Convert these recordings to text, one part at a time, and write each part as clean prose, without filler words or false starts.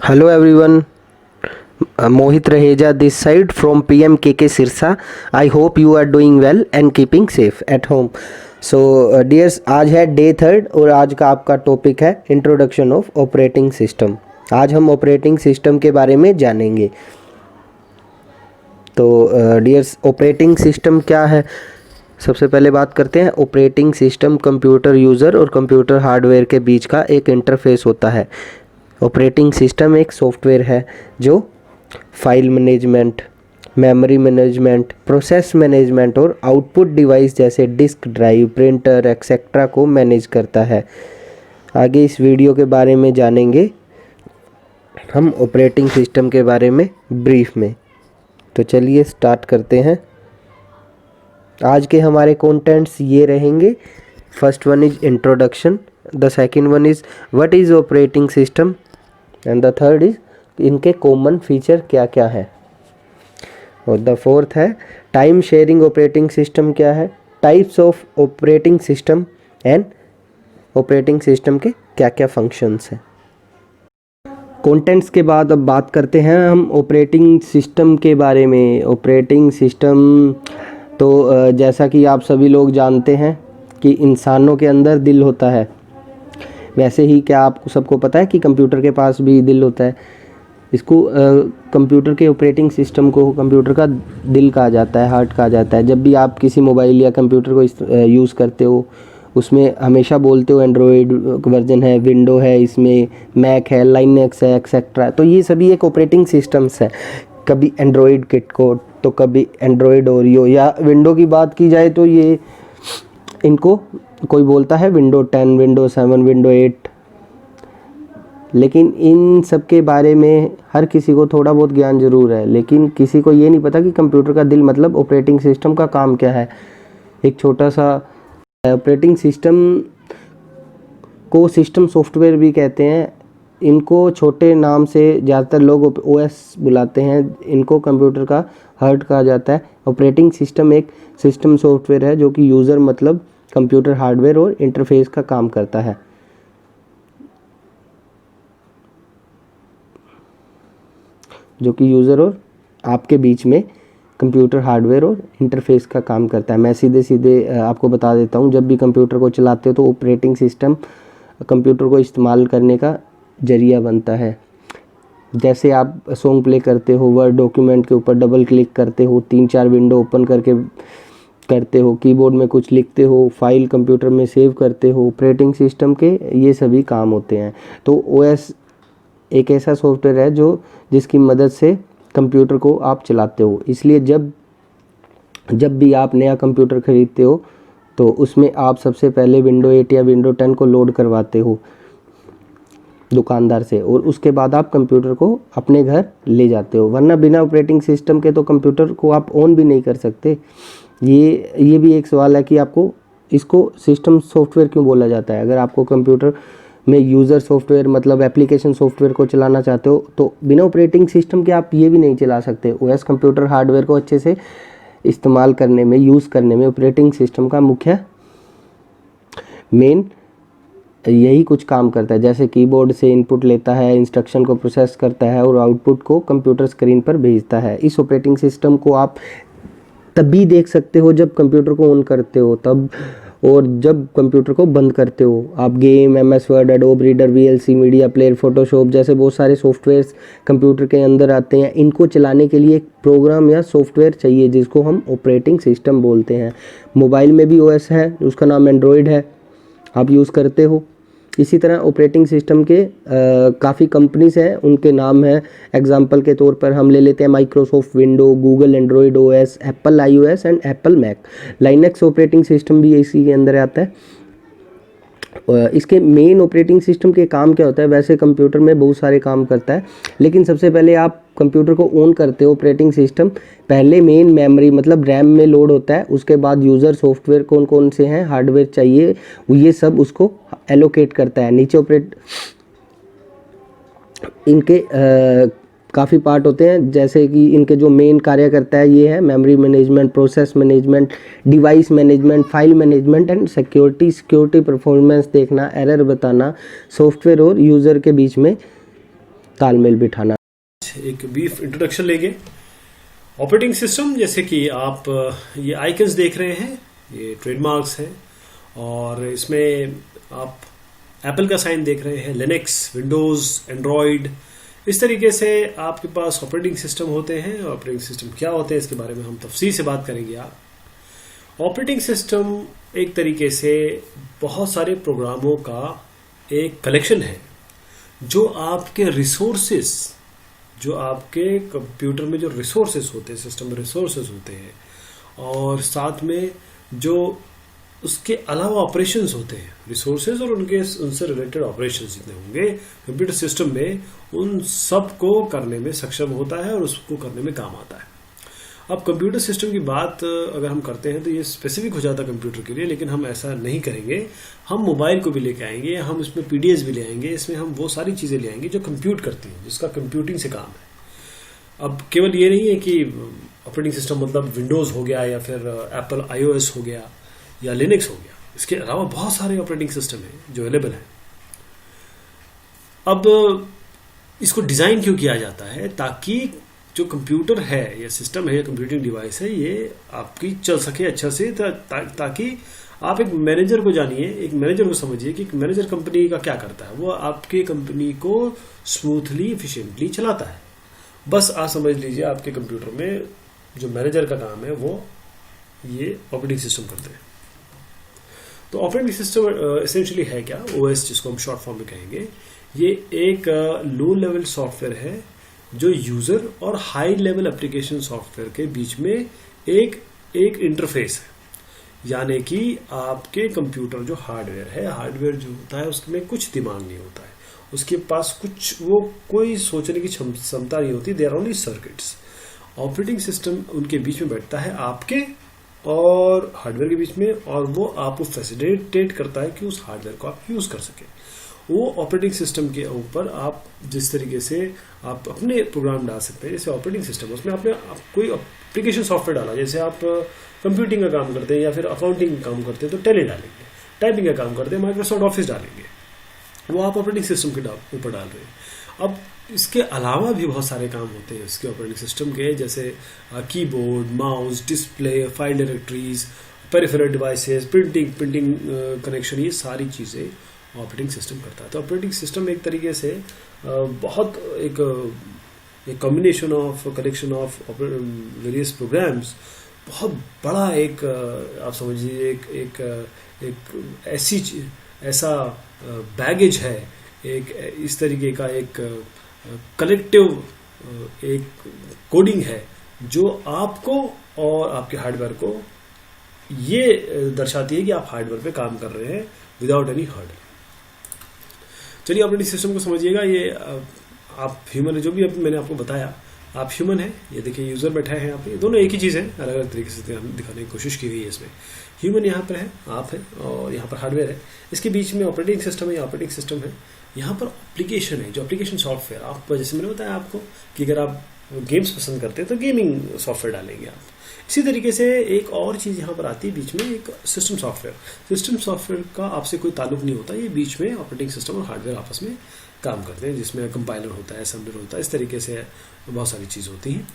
Hello everyone, Mohit Raheja this side from PMKK Sirsa. I hope you are doing well and keeping safe at home. So dears, आज है day 3 और आज का आपका topic है introduction of operating system. आज हम operating system के बारे में जानेंगे। तो डियर्स, ऑपरेटिंग सिस्टम क्या है? सबसे पहले बात करते हैं। ऑपरेटिंग सिस्टम कंप्यूटर यूज़र और कंप्यूटर हार्डवेयर के बीच का एक इंटरफेस होता है। ऑपरेटिंग सिस्टम एक सॉफ्टवेयर है जो file management, memory management, process management और आउटपुट डिवाइस जैसे डिस्क ड्राइव, प्रिंटर एक्सेट्रा को मैनेज करता है। आगे इस वीडियो के बारे में जानेंगे हम ऑपरेटिंग सिस्टम के बारे में ब्रीफ में। तो चलिए स्टार्ट करते हैं। आज के हमारे कंटेंट्स ये रहेंगे। First one is introduction, the second one is what is operating system and the third is इनके कॉमन फीचर क्या क्या है, और द फोर्थ है टाइम शेयरिंग ऑपरेटिंग सिस्टम क्या है, types of operating system and operating system के क्या क्या फंक्शंस हैं। कंटेंट्स के बाद अब बात करते हैं हम ऑपरेटिंग सिस्टम के बारे में। ऑपरेटिंग सिस्टम तो जैसा कि आप सभी लोग जानते हैं कि इंसानों के अंदर दिल होता है, वैसे ही क्या आपको सबको पता है कि कंप्यूटर के पास भी दिल होता है। इसको कंप्यूटर के ऑपरेटिंग सिस्टम को कंप्यूटर का दिल कहा जाता है, हार्ट कहा जाता है। जब भी आप किसी मोबाइल या कंप्यूटर को यूज़ करते हो, उसमें हमेशा बोलते हो एंड्रॉयड वर्जन है, विंडो है, इसमें मैक है, लाइनक्स है, एक्सेट्रा। तो ये सभी एक ऑपरेटिंग सिस्टम्स है। कभी एंड्रॉयड किटकोड तो कभी एंड्रॉयड ओरियो, या विंडो की बात की जाए तो ये इनको कोई बोलता है विंडो 10, विंडो 7, विंडो 8। लेकिन इन सब के बारे में हर किसी को थोड़ा बहुत ज्ञान ज़रूर है, लेकिन किसी को ये नहीं पता कि कंप्यूटर का दिल मतलब ऑपरेटिंग सिस्टम का काम क्या है। एक छोटा सा ऑपरेटिंग सिस्टम को सिस्टम सॉफ्टवेयर भी कहते हैं। इनको छोटे नाम से ज़्यादातर लोग ओएस बुलाते हैं। इनको कंप्यूटर का हार्ट कहा जाता है। ऑपरेटिंग सिस्टम एक सिस्टम सॉफ्टवेयर है जो कि यूज़र मतलब कंप्यूटर हार्डवेयर और इंटरफेस का काम करता है। जो कि यूज़र और आपके बीच में कंप्यूटर हार्डवेयर और इंटरफेस का काम करता है। मैं सीधे सीधे आपको बता देता हूँ। जब भी कंप्यूटर को चलाते हो तो ऑपरेटिंग सिस्टम कंप्यूटर को इस्तेमाल करने का जरिया बनता है। जैसे आप सॉन्ग प्ले करते हो, वर्ड डॉक्यूमेंट के ऊपर डबल क्लिक करते हो, 3-4 विंडो ओपन करके करते हो, कीबोर्ड में कुछ लिखते हो, फाइल कंप्यूटर में सेव करते हो, ऑपरेटिंग सिस्टम के ये सभी काम होते हैं। तो ओएस एक ऐसा सॉफ्टवेयर है जो जिसकी मदद से कंप्यूटर को आप चलाते हो। इसलिए जब भी आप नया कंप्यूटर खरीदते हो तो उसमें आप सबसे पहले विंडो 8 या विंडो 10 को लोड करवाते हो दुकानदार से, और उसके बाद आप कंप्यूटर को अपने घर ले जाते हो। वरना बिना ऑपरेटिंग सिस्टम के तो कंप्यूटर को आप ऑन भी नहीं कर सकते। ये भी एक सवाल है कि आपको इसको सिस्टम सॉफ्टवेयर क्यों बोला जाता है। अगर आपको कंप्यूटर में यूज़र सॉफ्टवेयर मतलब एप्लीकेशन सॉफ्टवेयर को चलाना चाहते हो तो बिना ऑपरेटिंग सिस्टम के आप ये भी नहीं चला सकते। ओएस कंप्यूटर हार्डवेयर को अच्छे से इस्तेमाल करने में, यूज़ करने में ऑपरेटिंग सिस्टम का मुख्य मेन यही कुछ काम करता है। जैसे कीबोर्ड से इनपुट लेता है, इंस्ट्रक्शन को प्रोसेस करता है और आउटपुट को कंप्यूटर स्क्रीन पर भेजता है। इस ऑपरेटिंग सिस्टम को आप तभी देख सकते हो जब कंप्यूटर को ऑन करते हो तब, और जब कंप्यूटर को बंद करते हो। आप game, MS word, adobe reader, VLC, media player, Photoshop जैसे बहुत सारे सॉफ्टवेयर्स कंप्यूटर के अंदर आते हैं। इनको चलाने के लिए एक प्रोग्राम या सॉफ्टवेयर चाहिए जिसको हम ऑपरेटिंग सिस्टम बोलते हैं। मोबाइल में भी ओएस है, उसका नाम एंड्रॉयड है, आप यूज़ करते हो। इसी तरह ऑपरेटिंग सिस्टम के काफ़ी कंपनीज हैं, उनके नाम हैं। एग्जांपल के तौर पर हम ले लेते हैं Microsoft window, Google Android OS, Apple iOS and Apple Mac. Linux operating system भी इसी के अंदर आता है। इसके मेन ऑपरेटिंग सिस्टम के काम क्या होता है? वैसे कंप्यूटर में बहुत सारे काम करता है, लेकिन सबसे पहले आप कंप्यूटर को ऑन करते हो ऑपरेटिंग सिस्टम, पहले मेन मेमोरी मतलब रैम में लोड होता है। उसके बाद यूज़र सॉफ्टवेयर कौन कौन से हैं, हार्डवेयर चाहिए, ये सब उसको एलोकेट करता है। नीचे इनके काफ़ी पार्ट होते हैं, जैसे कि इनके जो मेन कार्य करता है ये है memory management, process management, device management, file management and security performance देखना, एरर बताना, सॉफ्टवेयर और यूज़र के बीच में तालमेल बिठाना। एक ब्रीफ इंट्रोडक्शन लेंगे। ऑपरेटिंग सिस्टम, जैसे कि आप ये आइकन्स देख रहे हैं, ये ट्रेडमार्क्स हैं, और इसमें आप एप्पल का साइन देख रहे हैं, लिनक्स, विंडोज, एंड्रॉयड, इस तरीके से आपके पास ऑपरेटिंग सिस्टम होते हैं। ऑपरेटिंग सिस्टम क्या होते हैं इसके बारे में हम तफसील से बात करेंगे। आप ऑपरेटिंग सिस्टम एक तरीके से बहुत सारे प्रोग्रामों का एक कलेक्शन है जो आपके रिसोर्सेस, जो आपके कंप्यूटर में जो रिसोर्सेस होते हैं, सिस्टम में रिसोर्सेस होते हैं, और साथ में जो उसके अलावा ऑपरेशंस होते हैं, रिसोर्सेज और उनसे रिलेटेड ऑपरेशंस जितने होंगे कंप्यूटर सिस्टम में, उन सब को करने में सक्षम होता है और उसको करने में काम आता है। अब कंप्यूटर सिस्टम की बात अगर हम करते हैं तो ये स्पेसिफिक हो जाता है कंप्यूटर के लिए, लेकिन हम ऐसा नहीं करेंगे। हम मोबाइल को भी लेके आएंगे, हम इसमें पीडीएस भी ले आएंगे, इसमें हम वो सारी चीज़ें ले आएंगे जो कंप्यूट करती हैं, जिसका कंप्यूटिंग से काम है। अब केवल ये नहीं है कि ऑपरेटिंग सिस्टम मतलब विंडोज़ हो गया या फिर एप्पल iOS हो गया या लिनक्स हो गया, इसके अलावा बहुत सारे ऑपरेटिंग सिस्टम हैं जो अवेलेबल हैं। अब इसको डिज़ाइन क्यों किया जाता है? ताकि जो कंप्यूटर है या सिस्टम है या कंप्यूटिंग डिवाइस है, ये आपकी चल सके अच्छा से, ताकि आप एक मैनेजर को जानिए, एक मैनेजर को समझिए कि मैनेजर कंपनी का क्या करता है। वो आपके कंपनी को स्मूथली, इफिशिएंटली चलाता है। बस आप समझ लीजिए आपके कंप्यूटर में जो मैनेजर का काम है वो ये ऑपरेटिंग सिस्टम करते हैं। तो ऑपरेटिंग सिस्टम एसेंशियली है क्या? ओएस, जिसको हम शॉर्ट फॉर्म में कहेंगे, ये एक लो लेवल सॉफ्टवेयर है जो यूजर और हाई लेवल एप्लीकेशन सॉफ्टवेयर के बीच में एक इंटरफेस है। यानी कि आपके कंप्यूटर जो हार्डवेयर है, हार्डवेयर जो होता है उसमें कुछ दिमाग नहीं होता है, उसके पास कुछ वो कोई सोचने की क्षमता नहीं होती। They are only circuits. Operating system उनके बीच में बैठता है, आपके और हार्डवेयर के बीच में, और वो आपको फैसिलिटेट करता है कि उस हार्डवेयर को आप यूज कर सके। वो ऑपरेटिंग सिस्टम के ऊपर आप जिस तरीके से आप अपने प्रोग्राम डाल सकते हैं, जैसे ऑपरेटिंग सिस्टम उसमें आपने कोई एप्लीकेशन सॉफ्टवेयर डाला, जैसे आप कंप्यूटिंग का काम करते हैं या फिर अकाउंटिंग का काम करते हैं तो टैली डालेंगे, टाइपिंग का काम करते हैं माइक्रोसॉफ्ट ऑफिस डालेंगे, वो आप ऑपरेटिंग सिस्टम के ऊपर डाल रहे हैं। अब इसके अलावा भी बहुत सारे काम होते हैं इसके ऑपरेटिंग सिस्टम के, जैसे keyboard, mouse, display, file directories, peripheral devices, printing connection, ये सारी चीज़ें ऑपरेटिंग सिस्टम करता है। तो ऑपरेटिंग सिस्टम एक तरीके से बहुत एक combination of collection of various programs, बहुत बड़ा एक आप समझिए एक ऐसा बैगेज है, एक इस तरीके का एक कलेक्टिव एक कोडिंग है जो आपको और आपके हार्डवेयर को ये दर्शाती है कि आप हार्डवेयर पे काम कर रहे हैं विदाउट एनी हर्डल। चलिए ऑपरेटिंग सिस्टम को समझिएगा। ये आप ह्यूमन है, जो भी मैंने आपको बताया, आप ह्यूमन है। ये देखिए यूजर बैठा है यहाँ पे, दोनों एक ही चीज़ है, अलग अलग तरीके से दिखाने की कोशिश की गई है इसमें। ह्यूमन यहाँ पर है, आप है, और यहाँ पर हार्डवेयर है, इसके बीच में ऑपरेटिंग सिस्टम है, ऑपरेटिंग सिस्टम है। यहाँ पर एप्लीकेशन है, जो एप्लीकेशन सॉफ्टवेयर, आप जैसे मैंने बताया आपको कि अगर आप गेम्स पसंद करते हैं तो गेमिंग सॉफ्टवेयर डालेंगे आप। इसी तरीके से एक और चीज़ यहाँ पर आती है बीच में, एक सिस्टम सॉफ्टवेयर। सिस्टम सॉफ्टवेयर का आपसे कोई ताल्लुक नहीं होता, ये बीच में ऑपरेटिंग सिस्टम और हार्डवेयर आपस में काम करते हैं, जिसमें कंपाइलर होता है, असेंबलर होता है, इस तरीके से बहुत सारी चीज़ होती हैं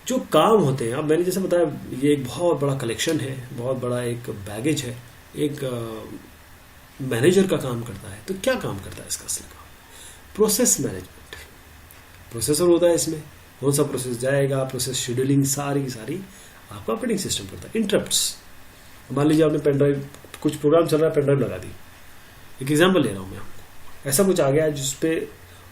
जो काम होते हैं। अब मैंने जैसे बताया, ये एक बहुत बड़ा कलेक्शन है, बहुत बड़ा एक बैगेज है, एक मैनेजर का काम करता है। तो क्या काम करता है इसका असली काम? Process management. प्रोसेसर होता है इसमें, कौन सा प्रोसेस जाएगा, प्रोसेस शेड्यूलिंग, सारी आपका ऑपरेटिंग सिस्टम करता है। इंटरप्ट्स, मान लीजिए आपने पेन ड्राइव, कुछ प्रोग्राम चल रहा है, पेन ड्राइव लगा दी, एक एग्जाम्पल ले रहा हूँ मैं आपको। ऐसा कुछ आ गया है जिसपे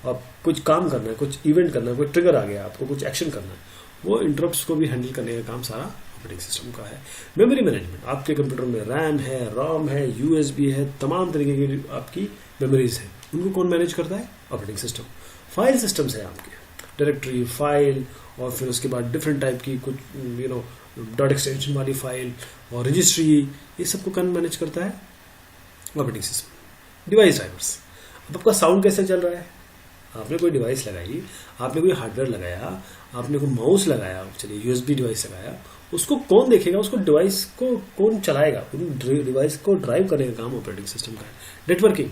आप कुछ काम करना है, कुछ इवेंट करना है, कोई ट्रिगर आ गया, आपको कुछ एक्शन करना है, वो इंटरप्ट्स को भी हैंडल करने का काम सारा ऑपरेटिंग सिस्टम का है। मेमोरी मैनेजमेंट, आपके कंप्यूटर में रैम है, रोम है, यूएसबी है, तमाम तरीके की आपकी मेमोरीज है, उनको कौन मैनेज करता है? Operating system. फाइल सिस्टम्स है आपके, डायरेक्टरी, फाइल, और फिर उसके बाद डिफरेंट टाइप की कुछ डॉट एक्सटेंशन वाली फाइल और रजिस्ट्री, ये सबको कौन मैनेज करता है? Operating system. डिवाइस ड्राइवर्स, अब आपका साउंड कैसे चल रहा है? आपने कोई डिवाइस लगाई, आपने कोई हार्डवेयर लगाया, आपने कोई माउस लगाया, चलिए यूएसबी डिवाइस लगाया, उसको कौन देखेगा? उसको डिवाइस को कौन चलाएगा? उन डिवाइस को ड्राइव करने का काम ऑपरेटिंग सिस्टम का है। नेटवर्किंग,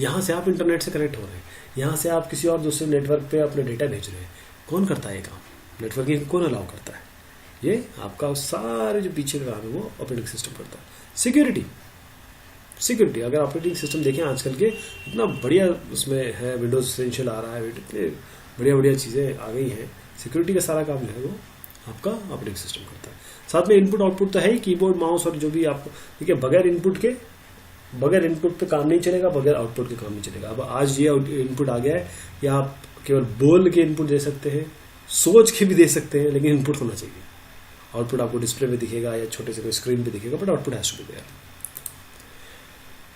यहाँ से आप इंटरनेट से कनेक्ट हो रहे हैं, यहाँ से आप किसी और दूसरे नेटवर्क पे अपने डेटा भेज रहे हैं। कौन करता है ये काम? नेटवर्किंग कौन अलाउ करता है? ये आपका सारे जो पीछे का काम है वो ऑपरेटिंग सिस्टम करता है। सिक्योरिटी अगर ऑपरेटिंग सिस्टम देखें आजकल के इतना बढ़िया उसमें है, विंडोज एसेंशियल आ रहा है, इतने बढ़िया चीज़ें आ गई हैं, सिक्योरिटी का सारा काम जो है वो आपका ऑपरेटिंग सिस्टम करता है। साथ में इनपुट आउटपुट तो है ही, कीबोर्ड माउस और जो भी आप, देखिए बगैर इनपुट पे काम नहीं चलेगा, बगैर आउटपुट के काम नहीं चलेगा। अब आज ये इनपुट आ गया है या आप केवल बोल के इनपुट दे सकते हैं, सोच के भी दे सकते हैं, लेकिन इनपुट होना चाहिए। आउटपुट आपको डिस्प्ले पे दिखेगा या छोटे से कोई स्क्रीन पे दिखेगा, but output has to be there.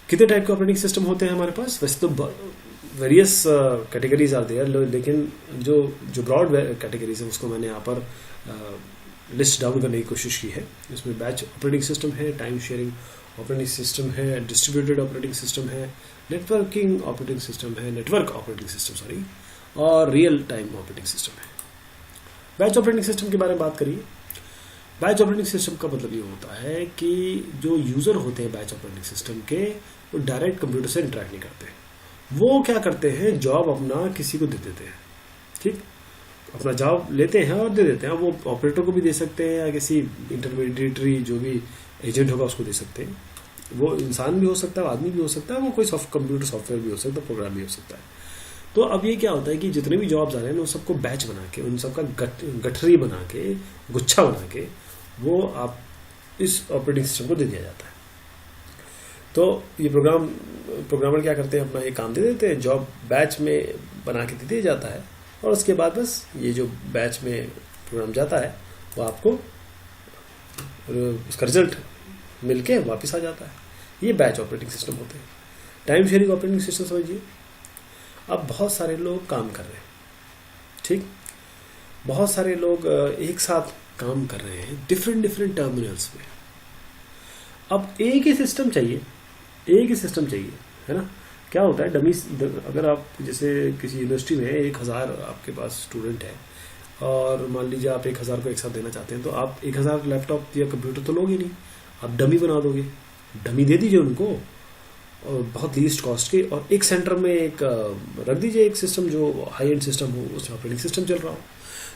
कितने टाइप के ऑपरेटिंग सिस्टम होते हैं हमारे पास? वैसे तो वेरियस कैटेगरीज आर देयर, लेकिन जो ब्रॉड कैटेगरीज है उसको मैंने यहाँ पर लिस्ट डाउन करने की कोशिश की है। इसमें बैच ऑपरेटिंग सिस्टम है, टाइम शेयरिंग ऑपरेटिंग सिस्टम है, डिस्ट्रीब्यूटेड ऑपरेटिंग सिस्टम है, नेटवर्किंग ऑपरेटिंग सिस्टम है, नेटवर्क ऑपरेटिंग सिस्टम और रियल टाइम ऑपरेटिंग सिस्टम है। बैच ऑपरेटिंग सिस्टम के बारे में बात करिए। बैच ऑपरेटिंग सिस्टम का मतलब ये होता है कि जो यूज़र होते हैं बैच ऑपरेटिंग सिस्टम के, वो डायरेक्ट कंप्यूटर से इंटरेक्ट नहीं करते। वो क्या करते हैं, जॉब अपना किसी को दे देते हैं, ठीक, अपना जॉब लेते हैं और दे देते हैं। वो ऑपरेटर को भी दे सकते हैं या किसी इंटरमीडिएटरी जो भी एजेंट होगा उसको दे सकते हैं। वो इंसान भी हो सकता है, आदमी भी हो सकता है, वो कोई कंप्यूटर सॉफ्टवेयर भी हो सकता है, प्रोग्राम भी हो सकता है। तो अब ये क्या होता है कि जितने भी जॉब्स आ रहे हैं उन सबको बैच बना के, उन सबका गठरी बना के, गुच्छा बना के वो आप इस ऑपरेटिंग सिस्टम को दे दिया जाता है। तो ये प्रोग्रामर क्या करते हैं, अपना ये काम दे देते हैं, जॉब बैच में बना के दे दिया जाता है, और उसके बाद बस ये जो बैच में प्रोग्राम जाता है वो आपको उसका रिजल्ट मिलके वापस आ जाता है। ये बैच ऑपरेटिंग सिस्टम होते हैं। टाइम शेयरिंग ऑपरेटिंग सिस्टम समझिए, अब बहुत सारे लोग काम कर रहे हैं, ठीक, बहुत सारे लोग एक साथ काम कर रहे हैं डिफरेंट टर्मिनल्स में। अब एक ही सिस्टम चाहिए, है ना। क्या होता है, डमी, अगर आप जैसे किसी यूनिवर्सिटी में 1000 आपके पास स्टूडेंट है और मान लीजिए आप 1000 को एक साथ देना चाहते हैं, तो आप 1000 लैपटॉप या कंप्यूटर तो लोगे नहीं, आप डमी बना दोगे, डमी दे दीजिए उनको और बहुत लीस्ट कॉस्ट के, और एक सेंटर में एक रख दीजिए एक सिस्टम जो हाई एंड सिस्टम हो, उसमें ऑपरेटिंग सिस्टम चल रहा हो।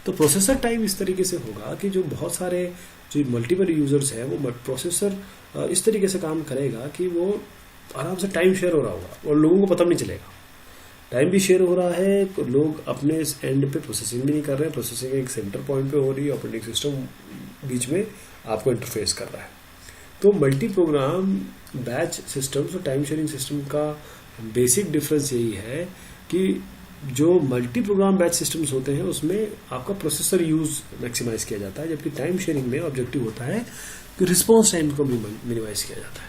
तो प्रोसेसर टाइम इस तरीके से होगा कि जो बहुत सारे जो मल्टीपल यूजर्स हैं वो प्रोसेसर इस तरीके से काम करेगा कि वो आराम से टाइम शेयर हो रहा होगा और लोगों को पता भी नहीं चलेगा। टाइम भी शेयर हो रहा है, तो लोग अपने एंड पे प्रोसेसिंग भी नहीं कर रहे हैं, प्रोसेसिंग एक सेंटर पॉइंट पे हो रही है, ऑपरेटिंग सिस्टम बीच में आपको इंटरफेस कर रहा है। तो मल्टी प्रोग्राम बैच सिस्टम्स और टाइम शेयरिंग सिस्टम का बेसिक डिफरेंस यही है कि जो मल्टी प्रोग्राम बैच सिस्टम्स होते हैं उसमें आपका प्रोसेसर यूज मैक्सिमाइज किया जाता है, जबकि टाइम शेयरिंग में ऑब्जेक्टिव होता है कि रिस्पॉन्स टाइम को मिनिमाइज किया जाता है।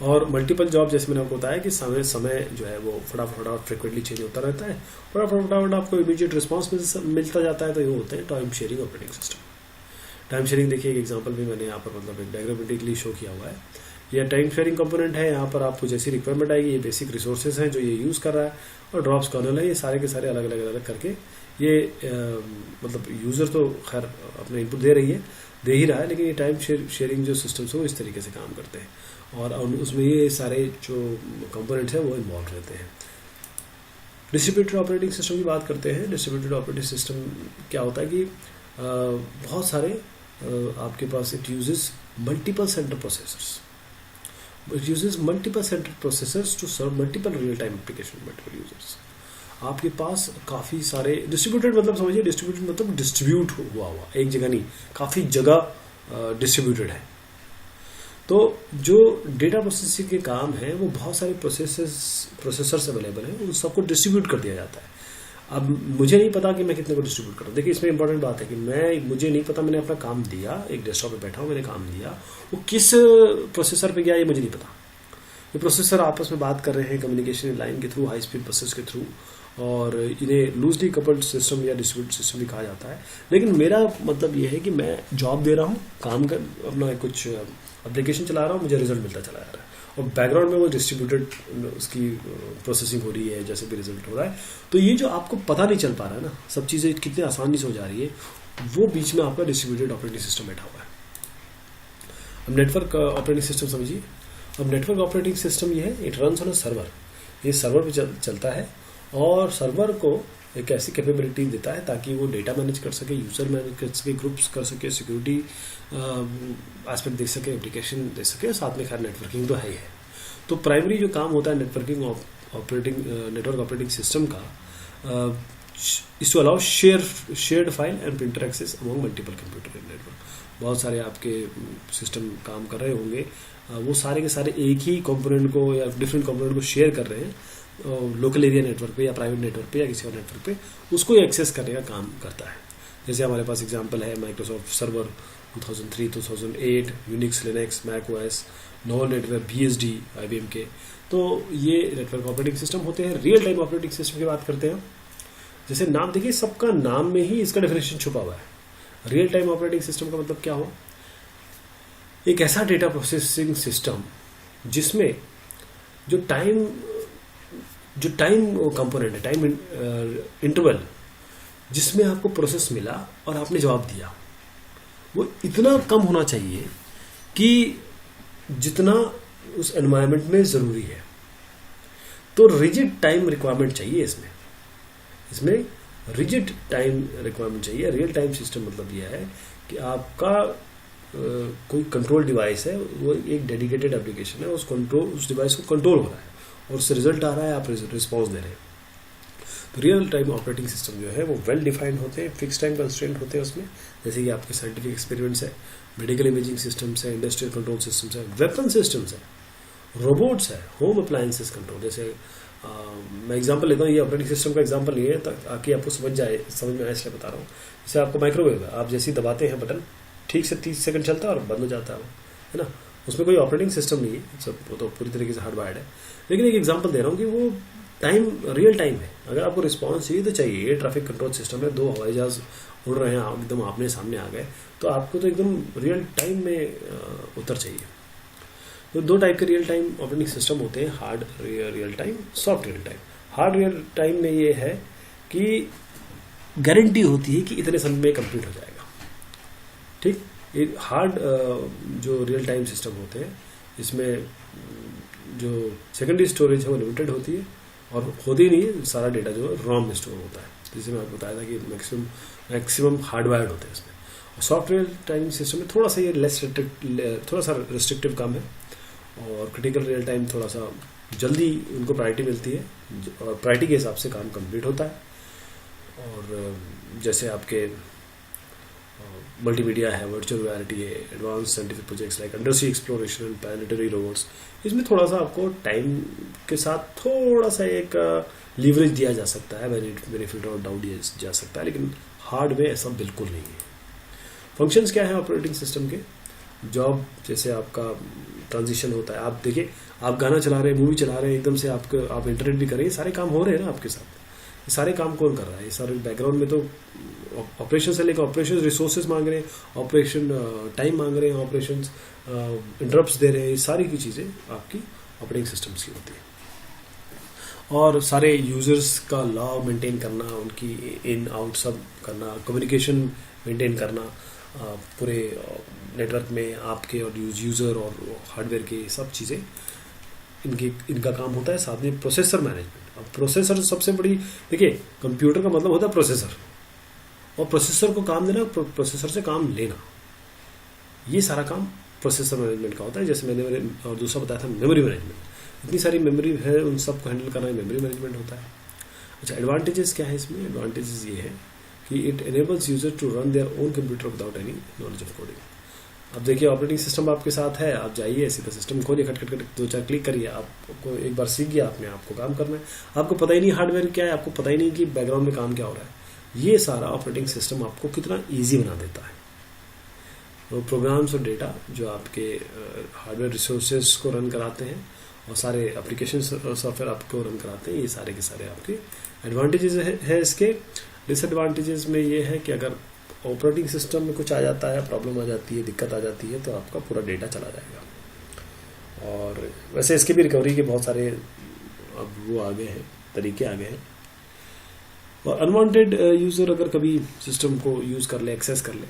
और मल्टीपल जॉब, जैसे मैंने आपको बताया कि समय जो है वो फटाफट फ्रिक्वेंटली चेंज होता रहता है, फटाफट आपको इमीडिएट रिस्पॉन्स मिलता जाता है, तो ये होते हैं time sharing operating system. Time sharing देखिए, एक एग्जांपल भी मैंने यहाँ पर मतलब एक डायग्रामेटिकली शो किया हुआ है। यह टाइम शेयरिंग कंपोनेंट है, यहाँ पर आपको जैसी रिक्वायरमेंट आएगी, ये बेसिक रिसोर्सेज हैं जो ये यूज़ कर रहा है, और ड्रॉप्स कर्नल है, ये सारे के सारे अलग अलग करके ये मतलब यूज़र तो खैर अपने इनपुट दे ही रहा है, लेकिन ये टाइम शेयरिंग जो सिस्टम्स हो इस तरीके से काम करते हैं, और उसमें ये सारे जो कंपोनेंट्स हैं वो इन्वॉल्व रहते हैं। डिस्ट्रीब्यूटेड ऑपरेटिंग सिस्टम की बात करते हैं। डिस्ट्रीब्यूटेड ऑपरेटिंग सिस्टम क्या होता है कि बहुत सारे आपके पास it uses multiple center processors, to serve multiple real time application, multiple users. आपके पास काफ़ी सारे डिस्ट्रीब्यूटेड, मतलब समझिए डिस्ट्रीब्यूटेड मतलब डिस्ट्रीब्यूट हुआ एक जगह नहीं, काफ़ी जगह डिस्ट्रीब्यूटेड है। तो जो डेटा प्रोसेसिंग के काम है वो बहुत सारे प्रोसेसर्स अवेलेबल हैं, उन सबको डिस्ट्रीब्यूट कर दिया जाता है। अब मुझे नहीं पता कि मैं कितने को डिस्ट्रीब्यूट करूँ। देखिए इसमें इंपॉर्टेंट बात है कि मुझे नहीं पता, मैंने अपना काम दिया, एक डेस्कटॉप पे बैठा हूँ, मैंने काम दिया, वो किस प्रोसेसर पे गया ये मुझे नहीं पता। ये प्रोसेसर आपस में बात कर रहे हैं कम्युनिकेशन लाइन के थ्रू, हाई स्पीड बसेस के थ्रू, और इन्हें लूजली कपल्ड सिस्टम या डिस्ट्रीब्यूटेड सिस्टम भी कहा जाता है। लेकिन मेरा मतलब ये है कि मैं जॉब दे रहा हूँ, काम कर अपना कुछ एप्लीकेशन चला रहा हूँ, मुझे रिजल्ट मिलता चला जा रहा है, और बैकग्राउंड में वो डिस्ट्रीब्यूटेड उसकी प्रोसेसिंग हो रही है, जैसे भी रिजल्ट हो रहा है। तो ये जो आपको पता नहीं चल पा रहा है ना, सब चीज़ें कितनी आसानी से हो जा रही है, वो बीच में आपका डिस्ट्रीब्यूटेड ऑपरेटिंग सिस्टम बैठा हुआ है। अब नेटवर्क ऑपरेटिंग सिस्टम समझिए। अब नेटवर्क ऑपरेटिंग सिस्टम ये है, it runs on a server, ये सर्वर पे चलता है और सर्वर को एक ऐसी कैपेबिलिटी देता है ताकि वो डेटा मैनेज कर सके, यूज़र मैनेज कर सके, ग्रुप्स कर सके, सिक्योरिटी एस्पेक्ट देख सके, एप्लीकेशन दे सके, साथ में खैर नेटवर्किंग तो है ही है। तो प्राइमरी जो काम होता है नेटवर्क ऑपरेटिंग सिस्टम का is to allow shared file and printer access among multiple computer in network। बहुत सारे आपके सिस्टम काम कर रहे होंगे, वो सारे के सारे एक ही कंपोनेंट को या डिफरेंट कंपोनेंट को शेयर कर रहे हैं लोकल एरिया नेटवर्क पे या प्राइवेट नेटवर्क पे या किसी और नेटवर्क पे, उसको एक्सेस करने का काम करता है। जैसे हमारे पास एग्जांपल है Microsoft server 2003, 2008, Unix, Linux, Mac OS, Novell network, BSD, IBM के। तो ये नेटवर्क ऑपरेटिंग सिस्टम होते हैं। रियल टाइम ऑपरेटिंग सिस्टम की बात करते हैं, जैसे नाम देखिए, सबका नाम में ही इसका डेफिनेशन छुपा हुआ है। रियल टाइम ऑपरेटिंग सिस्टम का मतलब क्या हुआ? एक ऐसा डेटा प्रोसेसिंग सिस्टम जिसमें जो टाइम कंपोनेंट है, टाइम इंटरवल जिसमें आपको प्रोसेस मिला और आपने जवाब दिया, वो इतना कम होना चाहिए कि जितना उस एनवायरनमेंट में ज़रूरी है। तो रिजिड टाइम रिक्वायरमेंट चाहिए इसमें रिजिड टाइम रिक्वायरमेंट चाहिए। रियल टाइम सिस्टम मतलब यह है कि आपका कोई कंट्रोल डिवाइस है, वो एक डेडिकेटेड एप्लीकेशन है, उस डिवाइस को कंट्रोल हो रहा है और उससे रिजल्ट आ रहा है, आप रिस्पॉन्स दे रहे हैं। तो रियल टाइम ऑपरेटिंग सिस्टम जो है वो वेल डिफाइंड होते हैं, फिक्स टाइम कंस्ट्रेंट होते हैं उसमें, जैसे कि आपके साइंटिफिक एक्सपेरिमेंट्स है, मेडिकल इमेजिंग सिस्टम्स है, इंडस्ट्रियल कंट्रोल सिस्टम्स है, वेपन सिस्टम्स है, रोबोट्स है, होम अप्लायंसेस कंट्रोल। जैसे मैं एग्जांपल लेता हूँ, ये ऑपरेटिंग सिस्टम का एग्जांपल नहीं है ताकि आपको समझ में आए इसलिए बता रहा हूँ। जैसे आपको माइक्रोवेव है, आप जैसे ही दबाते हैं बटन, ठीक से 30 सेकंड चलता है और बंद हो जाता है वो, है ना। उसमें कोई ऑपरेटिंग सिस्टम नहीं है, सब वो तो पूरी तरीके से हार्डवायर्ड है। लेकिन एक एग्जांपल दे रहा हूँ कि वो टाइम रियल टाइम है। अगर आपको रिस्पॉन्स चाहिए तो चाहिए। ये ट्रैफिक कंट्रोल सिस्टम है, 2 हवाई जहाज उड़ रहे हैं, एकदम आमने सामने आ गए, तो आपको तो एकदम रियल टाइम में उत्तर चाहिए। तो 2 टाइप के रियल टाइम ऑपरेटिंग सिस्टम होते हैं, hard real time, soft real time. Hard real time में ये है कि गारंटी होती है कि इतने समय में कंप्लीट हो जाएगा, ठीक। ये हार्ड जो रियल टाइम सिस्टम होते हैं, इसमें जो सेकेंडरी स्टोरेज है वो लिमिटेड होती है और होती नहीं है, सारा डेटा जो है रॉम में स्टोर होता है। जैसे मैं आपको बताया था कि मैक्सिमम हार्डवायर्ड होते हैं इसमें। और सॉफ्ट रियल टाइम सिस्टम में थोड़ा सा ये थोड़ा सा रिस्ट्रिक्टिव काम है, और क्रिटिकल रियल टाइम थोड़ा सा जल्दी उनको प्रायोरिटी मिलती है और प्रायोरिटी के हिसाब से काम कंप्लीट होता है। और जैसे आपके मल्टीमीडिया है, वर्चुअल रियलिटी है, advance scientific projects like undersea exploration and planetary robots, इसमें थोड़ा सा आपको टाइम के साथ थोड़ा सा एक लीवरेज दिया जा सकता है, बेनिफिट और डाउट दिया जा सकता है, लेकिन हार्ड में ऐसा बिल्कुल नहीं है। फंक्शंस क्या है ऑपरेटिंग सिस्टम के? जॉब, जैसे आपका ट्रांजिशन होता है, आप देखिए, आप गाना चला रहे हैं, मूवी चला रहे हैं, एकदम से आप इंटरनेट भी कर रहे हैं, सारे काम हो रहे हैं ना आपके साथ। ये सारे काम कौन कर रहा है? ये सारे बैकग्राउंड में तो ऑपरेशन से लेकर ऑपरेशन रिसोर्सेज मांग रहे हैं, ऑपरेशन टाइम मांग रहे हैं, ऑपरेशन इंटरप्ट्स दे रहे हैं, ये सारी की चीज़ें आपकी ऑपरेटिंग सिस्टम्स की होती है। और सारे यूजर्स का लॉ मेंटेन करना, उनकी इन आउट सब करना, कम्युनिकेशन मेंटेन करना पूरे नेटवर्क में आपके और यूज़र और हार्डवेयर के सब चीज़ें इनका काम होता है। साथ में प्रोसेसर मैनेजमेंट। अब प्रोसेसर सबसे बड़ी, देखिए, कंप्यूटर का मतलब होता है प्रोसेसर, और प्रोसेसर को काम देना, प्रोसेसर से काम लेना, ये सारा काम प्रोसेसर मैनेजमेंट का होता है। जैसे मैंने और दूसरा बताया था मेमोरी मैनेजमेंट। इतनी सारी मेमोरी है, उन सब को हैंडल करना मेमोरी मैनेजमेंट होता है। अच्छा, एडवांटेजेस क्या है इसमें? एडवांटेजेस ये है कि it enables user to run their own computer without any knowledge of coding. अब देखिए, ऑपरेटिंग सिस्टम आपके साथ है, आप जाइए सीधा सिस्टम खोलिए, खट 2-4 क्लिक करिए, आपको एक बार सीख गया आपने, आपको काम करना है, आपको पता ही नहीं हार्डवेयर क्या है, आपको पता ही नहीं कि बैकग्राउंड में काम क्या हो रहा है। ये सारा ऑपरेटिंग सिस्टम आपको कितना ईजी बना देता है। वो प्रोग्राम्स और डेटा जो आपके हार्डवेयर रिसोर्सेज को रन कराते हैं और सारे एप्लीकेशन सॉफ्टवेयर आपको रन कराते हैं, ये सारे के सारे आपके एडवांटेजेस है। इसके डिसएडवांटेजेस में ये है कि अगर ऑपरेटिंग सिस्टम में कुछ आ जाता है, प्रॉब्लम आ जाती है, दिक्कत आ जाती है, तो आपका पूरा डेटा चला जाएगा। और वैसे इसके भी रिकवरी के बहुत सारे अब वो आ गए हैं, तरीके आ गए हैं। और अनवांटेड यूज़र अगर कभी सिस्टम को यूज़ कर ले, एक्सेस कर ले,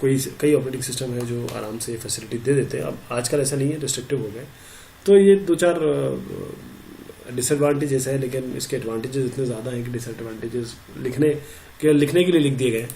कई ऑपरेटिंग सिस्टम है जो आराम से फैसिलिटी दे देते हैं। अब आजकल ऐसा नहीं है, रिस्ट्रिक्टिव हो गए। तो ये दो चार डिसएडवांटेजेस है, लेकिन इसके एडवांटेजेस इतने ज़्यादा हैं कि डिसएडवांटेजेस लिखने के लिए लिख दिए गए।